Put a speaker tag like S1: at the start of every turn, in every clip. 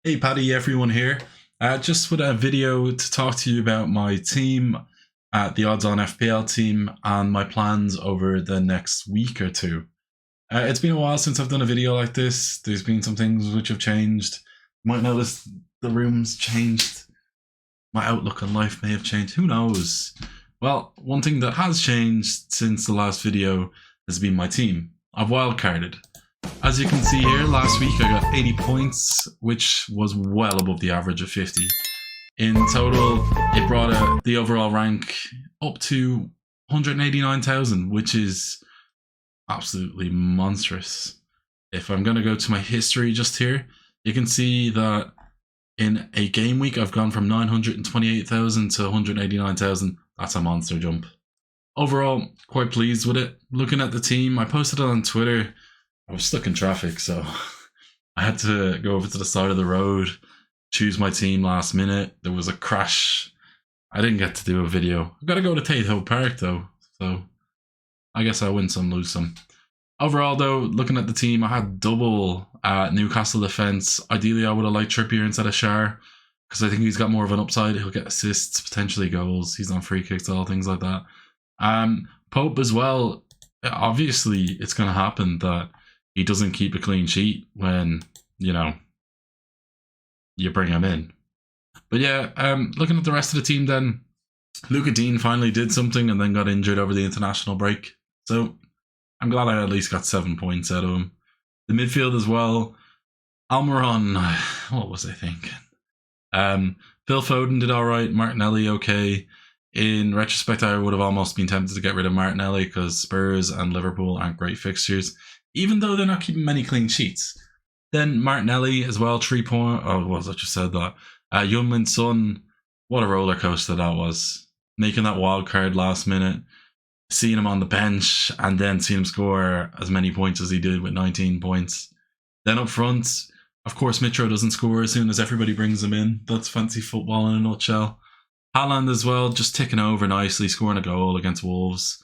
S1: Hey Paddy, everyone here. Just with a video to talk to you about my team, the OddsOnFPL team, and my plans over the next week or two. It's been a while since I've done a video like this. There's been some things which have changed. You might notice the room's changed. My outlook on life may have changed. Who knows? Well, one thing that has changed since the last video has been my team. I've wildcarded. As you can see here, last week I got 80 points, which was well above the average of 50. In total, it brought the overall rank up to 189,000, which is absolutely monstrous. If I'm going to go to my history just here, you can see that in a game week, I've gone from 928,000 to 189,000. That's a monster jump. Overall, quite pleased with it. Looking at the team, I posted it on Twitter. I was stuck in traffic, so I had to go over to the side of the road, choose my team last minute. There was a crash. I didn't get to do a video. I've got to go to Tate Hill Park, though, so I guess I win some, lose some. Overall, though, looking at the team, I had double Newcastle defence. Ideally, I would have liked Trippier instead of Schär, because I think he's got more of an upside. He'll get assists, potentially goals. He's on free kicks, all things like that. Pope as well. Obviously, it's going to happen that he doesn't keep a clean sheet when, you bring him in. But yeah, looking at the rest of the team then, Luca Dean finally did something and then got injured over the international break. So I'm glad I at least got 7 points out of him. The midfield as well, Almiron, what was I thinking? Phil Foden did alright, Martinelli okay. In retrospect, I would have almost been tempted to get rid of Martinelli because Spurs and Liverpool aren't great fixtures, even though they're not keeping many clean sheets. Then Martinelli as well, 3 points. Oh, what was I just said that? Youngmin Son, what a roller coaster that was. Making that wild card last minute, seeing him on the bench, and then seeing him score as many points as he did with 19 points. Then up front, of course, Mitro doesn't score as soon as everybody brings him in. That's fancy football in a nutshell. Haaland as well, just ticking over nicely, scoring a goal against Wolves.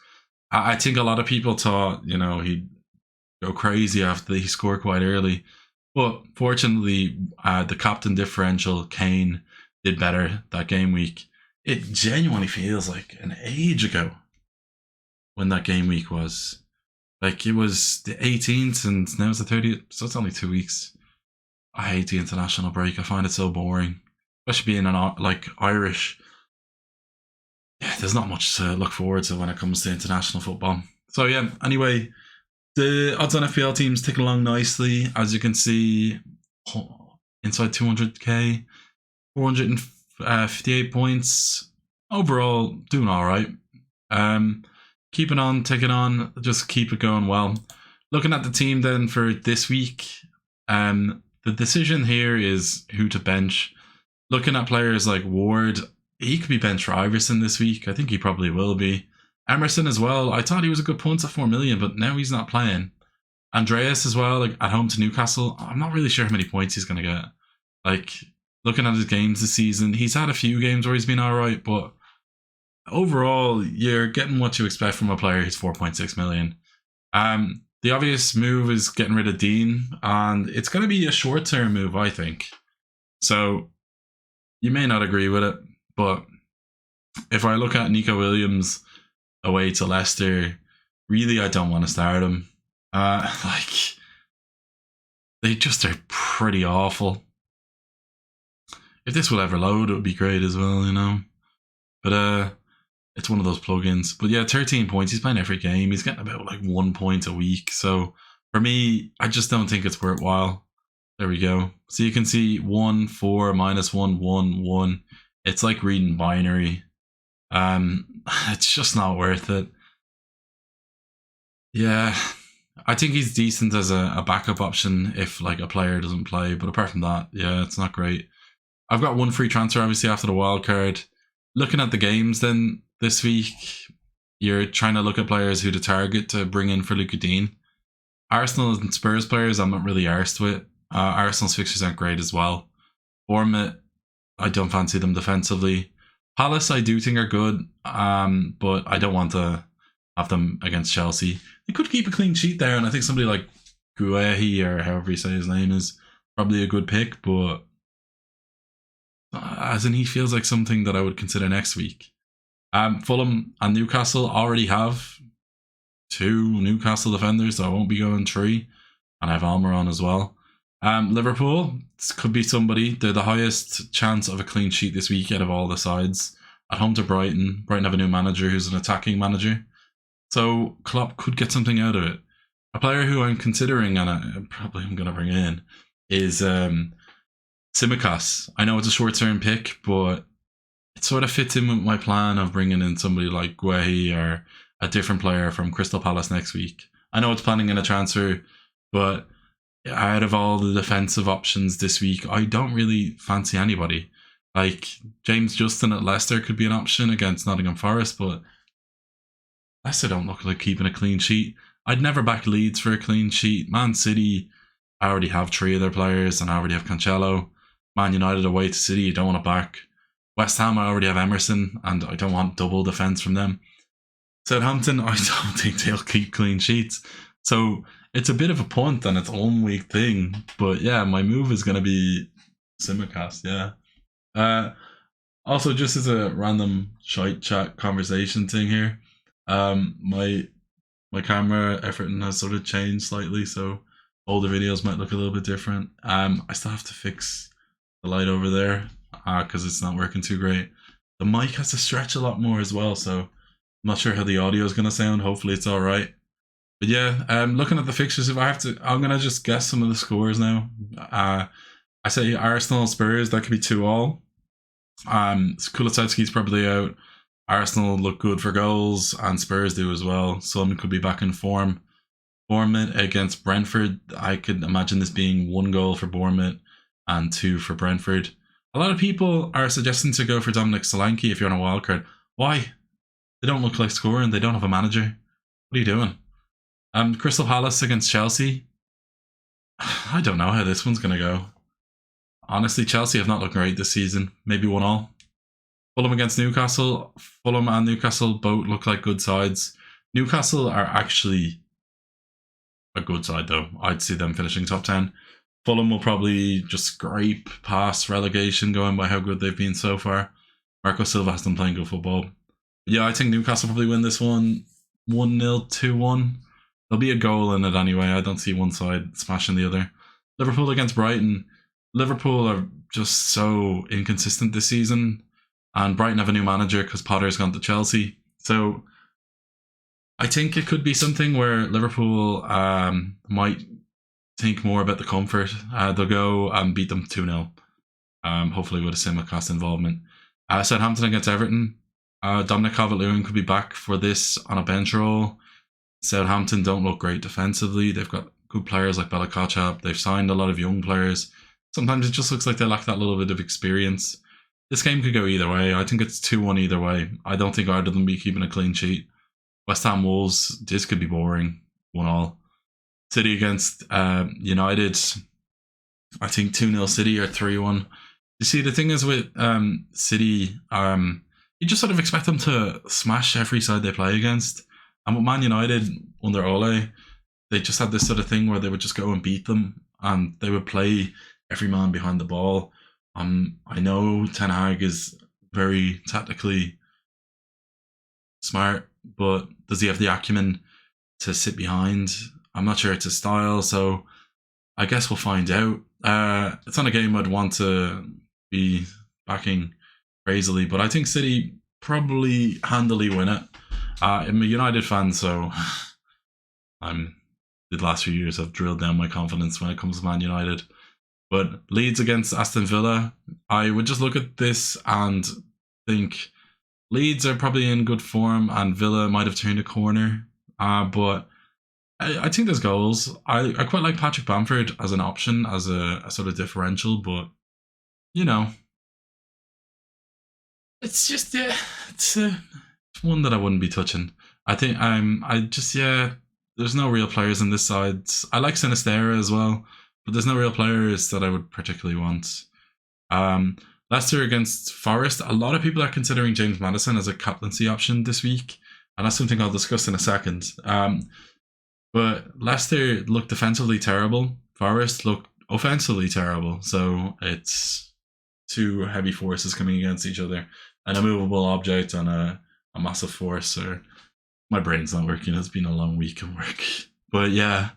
S1: I think a lot of people thought, he'd go crazy after he scored quite early. But fortunately, the captain differential, Kane, did better that game week. It genuinely feels like an age ago when that game week was. Like, it was the 18th and now it's the 30th, so it's only 2 weeks. I hate the international break. I find it so boring. Especially being Irish. Yeah, there's not much to look forward to when it comes to international football. So yeah, anyway, the OddsOnFPL team's ticking along nicely. As you can see, inside 200k, 458 points. Overall, doing all right. Keeping on, ticking on, just keep it going well. Looking at the team then for this week, the decision here is who to bench. Looking at players like Ward, he could be benched for Iverson this week. I think he probably will be. Emerson as well. I thought he was a good punt at 4 million, but now he's not playing. Andreas as well, at home to Newcastle. I'm not really sure how many points he's going to get. Looking at his games this season, he's had a few games where he's been all right, but overall, you're getting what you expect from a player who's 4.6 million. The obvious move is getting rid of Dean, and it's going to be a short-term move, I think. So you may not agree with it, but if I look at Nico Williams away to Leicester, really I don't want to start him. They just are pretty awful. If this will ever load, it would be great as well, But it's one of those plugins. But yeah, 13 points. He's playing every game. He's getting about 1 point a week. So for me, I just don't think it's worthwhile. There we go. So you can see 1, 4, -1, 1, 1. It's like reading binary. It's just not worth it. Yeah, I think he's decent as a backup option if a player doesn't play. But apart from that, yeah, it's not great. I've got 1 free transfer obviously after the wild card. Looking at the games then this week, you're trying to look at players who to target to bring in for Luca Dean. Arsenal and Spurs players I'm not really arsed with. Arsenal's fixtures aren't great as well. Bournemouth, I don't fancy them defensively. Palace I do think are good, but I don't want to have them against Chelsea. They could keep a clean sheet there, and I think somebody like Guehi, or however you say his name, is probably a good pick, but as in he feels like something that I would consider next week. Fulham and Newcastle already have 2 Newcastle defenders, so I won't be going 3. And I have Almiron as well. Liverpool, this could be somebody. They're the highest chance of a clean sheet this week out of all the sides. At home to Brighton. Brighton have a new manager who's an attacking manager. So Klopp could get something out of it. A player who I'm considering, and I'm going to bring in, is Tsimikas. I know it's a short-term pick, but it sort of fits in with my plan of bringing in somebody like Guehi or a different player from Crystal Palace next week. I know it's planning in a transfer, but out of all the defensive options this week, I don't really fancy anybody. Like, James Justin at Leicester could be an option against Nottingham Forest, but Leicester don't look like keeping a clean sheet. I'd never back Leeds for a clean sheet. Man City, I already have 3 of their players, and I already have Cancelo. Man United away to City, you don't want to back. West Ham, I already have Emerson, and I don't want double defence from them. Southampton, I don't think they'll keep clean sheets. So it's a bit of a punt and its own week thing. But yeah, my move is going to be Tsimikas, yeah. Also, just as a random shite chat conversation thing here, my camera everything has sort of changed slightly, so older videos might look a little bit different. I still have to fix the light over there because it's not working too great. The mic has to stretch a lot more as well, so I'm not sure how the audio is going to sound. Hopefully it's all right. But yeah, looking at the fixtures, if I have to, I'm going to just guess some of the scores now. I say Arsenal, Spurs, that could be 2-2. Kulusevski's probably out. Arsenal look good for goals, and Spurs do as well. Son could be back in form. Bournemouth against Brentford, I could imagine this being 1 goal for Bournemouth and 2 for Brentford. A lot of people are suggesting to go for Dominic Solanke if you're on a wildcard. Why? They don't look like scoring. They don't have a manager. What are you doing? Crystal Palace against Chelsea. I don't know how this one's going to go. Honestly, Chelsea have not looked great this season. Maybe 1-1. Fulham against Newcastle. Fulham and Newcastle both look like good sides. Newcastle are actually a good side, though. I'd see them finishing top 10. Fulham will probably just scrape past relegation, going by how good they've been so far. Marco Silva has them playing good football. Yeah, I think Newcastle probably win this one 1-0, 2-1. There'll be a goal in it anyway. I don't see one side smashing the other. Liverpool against Brighton. Liverpool are just so inconsistent this season, and Brighton have a new manager because Potter's gone to Chelsea. So I think it could be something where Liverpool might think more about the comfort. They'll go and beat them 2-0, hopefully with a Tsimikas involvement. Southampton against Everton. Dominic Calvert-Lewin could be back for this on a bench role. Southampton don't look great defensively. They've got good players like Bella Kotchap. They've signed a lot of young players. Sometimes it just looks like they lack that little bit of experience. This game could go either way. I think it's 2-1 either way. I don't think either of them be keeping a clean sheet. West Ham Wolves, this could be boring. 1-1. City against United, I think 2-0 City or 3-1. You see, the thing is with City, you just sort of expect them to smash every side they play against. And with Man United under Ole, they just had this sort of thing where they would just go and beat them, and they would play every man behind the ball. I know Ten Hag is very tactically smart, but does he have the acumen to sit behind? I'm not sure it's his style, so I guess we'll find out. It's not a game I'd want to be backing crazily, but I think City probably handily win it. I'm a United fan, so the last few years have drilled down my confidence when it comes to Man United. But Leeds against Aston Villa, I would just look at this and think Leeds are probably in good form and Villa might have turned a corner. But I think there's goals. I quite like Patrick Bamford as an option, as a sort of differential, but you know, it's just it's one that I wouldn't be touching. I think there's no real players on this side. I like Sinistera as well, but there's no real players that I would particularly want. Leicester against Forest. A lot of people are considering James Maddison as a captaincy option this week, and that's something I'll discuss in a second. But Leicester looked defensively terrible. Forest looked offensively terrible. So it's two heavy forces coming against each other, an immovable object and a massive force. Or my brain's not working. It's been a long week of work. But yeah,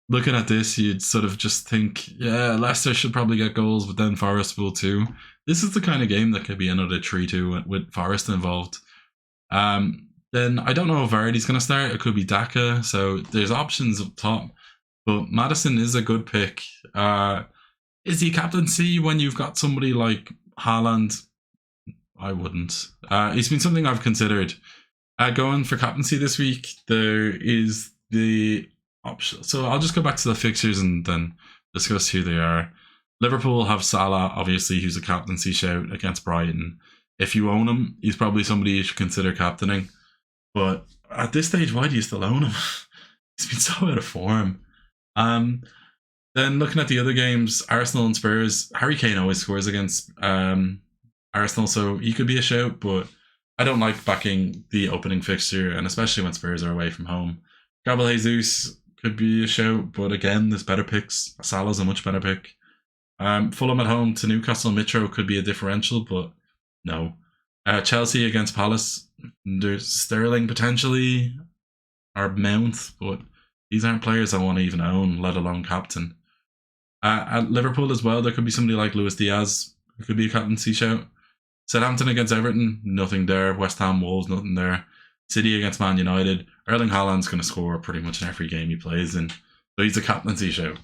S1: looking at this, you'd sort of just think, yeah, Leicester should probably get goals, but then Forest will too. This is the kind of game that could be another 3-2 with Forest involved. Then I don't know if Vardy's going to start. It could be Daka. So there's options up top. But Maddison is a good pick. Is he captaincy when you've got somebody like Haaland? I wouldn't. It's been something I've considered. Going for captaincy this week, there is the option. So I'll just go back to the fixtures and then discuss who they are. Liverpool have Salah, obviously, who's a captaincy shout against Brighton. If you own him, he's probably somebody you should consider captaining. But at this stage, why do you still own him? He's been so out of form. Then looking at the other games, Arsenal and Spurs, Harry Kane always scores against Arsenal, so he could be a shout, but I don't like backing the opening fixture, and especially when Spurs are away from home. Gabriel Jesus could be a shout, but again, there's better picks. Salah's a much better pick. Fulham at home to Newcastle Mitro could be a differential, but no. Chelsea against Palace, there's Sterling potentially, or Mount, but these aren't players I want to even own, let alone captain. At Liverpool as well, there could be somebody like Luis Diaz, who could be a captaincy shout. Southampton against Everton, nothing there. West Ham, Wolves, nothing there. City against Man United. Erling Haaland's going to score pretty much in every game he plays in, so he's a captaincy shout.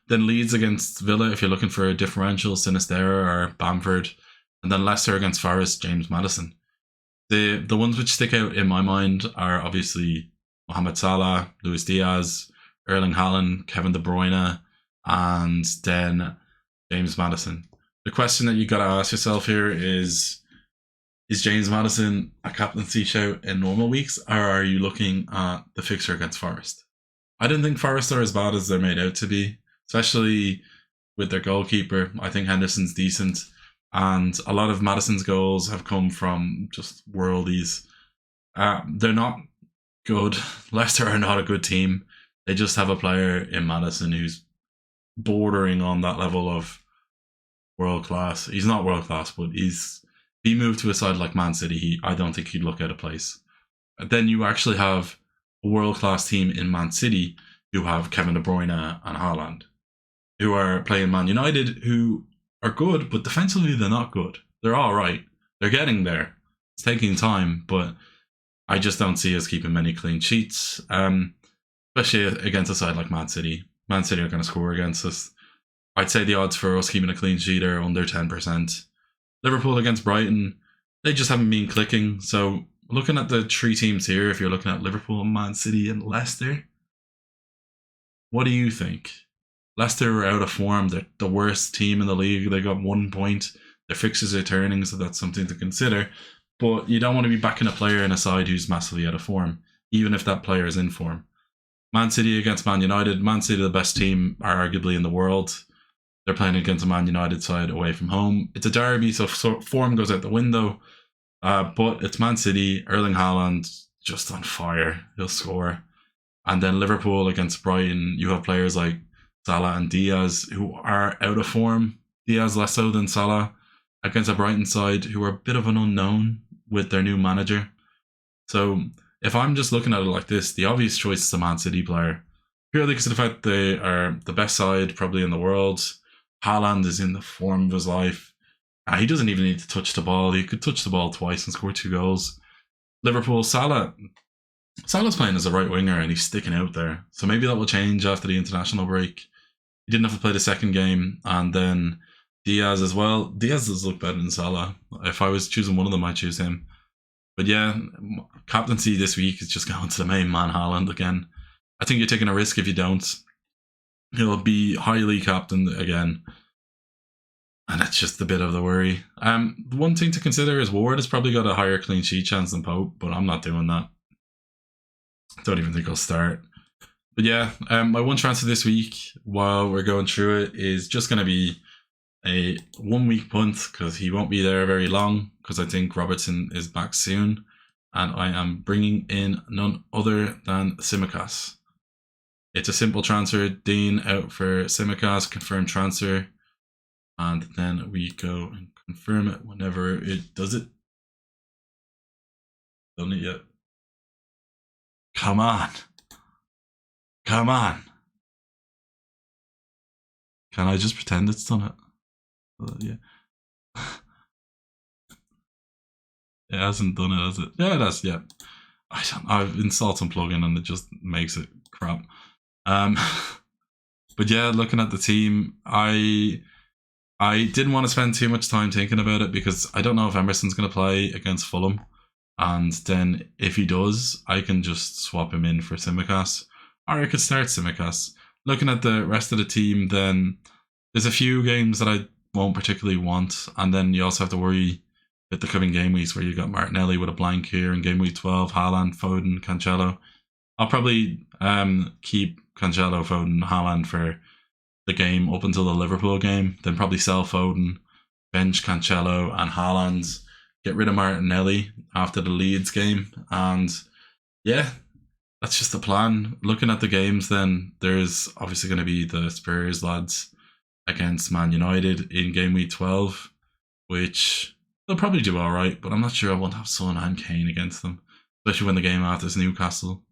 S1: Then Leeds against Villa, if you're looking for a differential, Sinistera or Bamford. And then Leicester against Forest, James Maddison. The ones which stick out in my mind are obviously Mohamed Salah, Luis Diaz, Erling Haaland, Kevin De Bruyne, and then James Maddison. The question that you got to ask yourself here is James Maddison a captaincy shout in normal weeks, or are you looking at the fixture against Forest? I don't think Forest are as bad as they're made out to be, especially with their goalkeeper. I think Henderson's decent, and a lot of Maddison's goals have come from just worldies. They're not good. Leicester are not a good team. They just have a player in Maddison who's bordering on that level of world class. He's not world class, but if he moved to a side like Man City, I don't think he'd look out of place. Then you actually have a world class team in Man City who have Kevin De Bruyne and Haaland, who are playing Man United, who are good, but defensively they're not good. They're all right. They're getting there. It's taking time, but I just don't see us keeping many clean sheets, especially against a side like Man City. Man City are going to score against us. I'd say the odds for us keeping a clean sheet are under 10%. Liverpool against Brighton, they just haven't been clicking. So looking at the three teams here, if you're looking at Liverpool, Man City and Leicester, what do you think? Leicester are out of form. They're the worst team in the league. They got 1 point. Their fixtures are turning, so that's something to consider. But you don't want to be backing a player in a side who's massively out of form, even if that player is in form. Man City against Man United. Man City, the best team, arguably in the world. They're playing against a Man United side away from home. It's a derby, so form goes out the window. But it's Man City. Erling Haaland just on fire. He'll score. And then Liverpool against Brighton. You have players like Salah and Diaz who are out of form. Diaz less so than Salah against a Brighton side who are a bit of an unknown with their new manager. So if I'm just looking at it like this, the obvious choice is a Man City player. Purely because of the fact they are the best side probably in the world. Haaland is in the form of his life. He doesn't even need to touch the ball. He could touch the ball twice and score 2 goals. Liverpool, Salah's playing as a right winger and he's sticking out there. So maybe that will change after the international break. He didn't have to play the second game. And then Diaz as well. Diaz does look better than Salah. If I was choosing one of them, I'd choose him. But yeah, captaincy this week is just going to the main man, Haaland again. I think you're taking a risk if you don't. He'll be highly captained again. And that's just a bit of the worry. One thing to consider is Ward has probably got a higher clean sheet chance than Pope, but I'm not doing that. Don't even think I'll start. But yeah, my one transfer this week, while we're going through it, is just going to be a 1 week punt, because he won't be there very long, because I think Robertson is back soon. And I am bringing in none other than Tsimikas. It's a simple transfer. Dean out for Tsimikas, confirmed transfer. and then we go and confirm it whenever it does it. Done it yet? Come on. Come on. Can I just pretend it's done it? Yeah. It hasn't done it, has it? Yeah, it has, yeah. I've installed some plugin and it just makes it crap. But yeah, looking at the team, I didn't want to spend too much time thinking about it because I don't know if Emerson's going to play against Fulham. And then if he does, I can just swap him in for Tsimikas. Or I could start Tsimikas. Looking at the rest of the team, then there's a few games that I won't particularly want. And then you also have to worry with the coming game weeks where you got Martinelli with a blank here in game week 12, Haaland, Foden, Cancelo. I'll probably keep Cancelo, Foden, Haaland for the game up until the Liverpool game. Then probably sell Foden, bench Cancelo and Haaland, get rid of Martinelli after the Leeds game. And yeah, that's just the plan. Looking at the games then, there's obviously going to be the Spurs lads against Man United in game week 12, which they'll probably do all right, but I'm not sure I want to have Son and Kane against them, especially when the game after is Newcastle.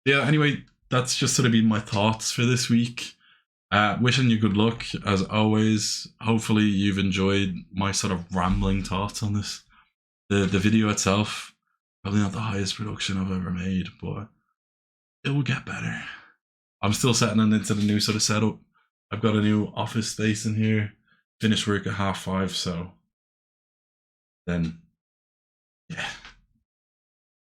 S1: Yeah, anyway, that's just sort of been my thoughts for this week. Wishing you good luck, as always. Hopefully you've enjoyed my sort of rambling thoughts on this. The video itself, probably not the highest production I've ever made, but it will get better. I'm still settling into the new sort of setup. I've got a new office space in here. Finished work at 5:30, so then, yeah.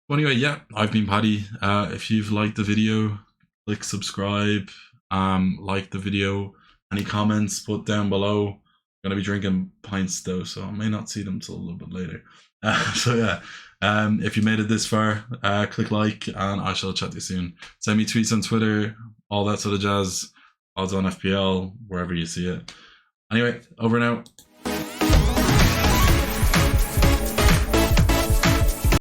S1: But anyway, yeah, I've been Paddy. If you've liked the video, click subscribe. Like the video. Any comments, put down below. I'm going to be drinking pints though, so I may not see them till a little bit later. So yeah, if you made it this far, click like, and I shall chat to you soon. Send me tweets on Twitter, all that sort of jazz. OddsOnFPL, wherever you see it. Anyway, over and out.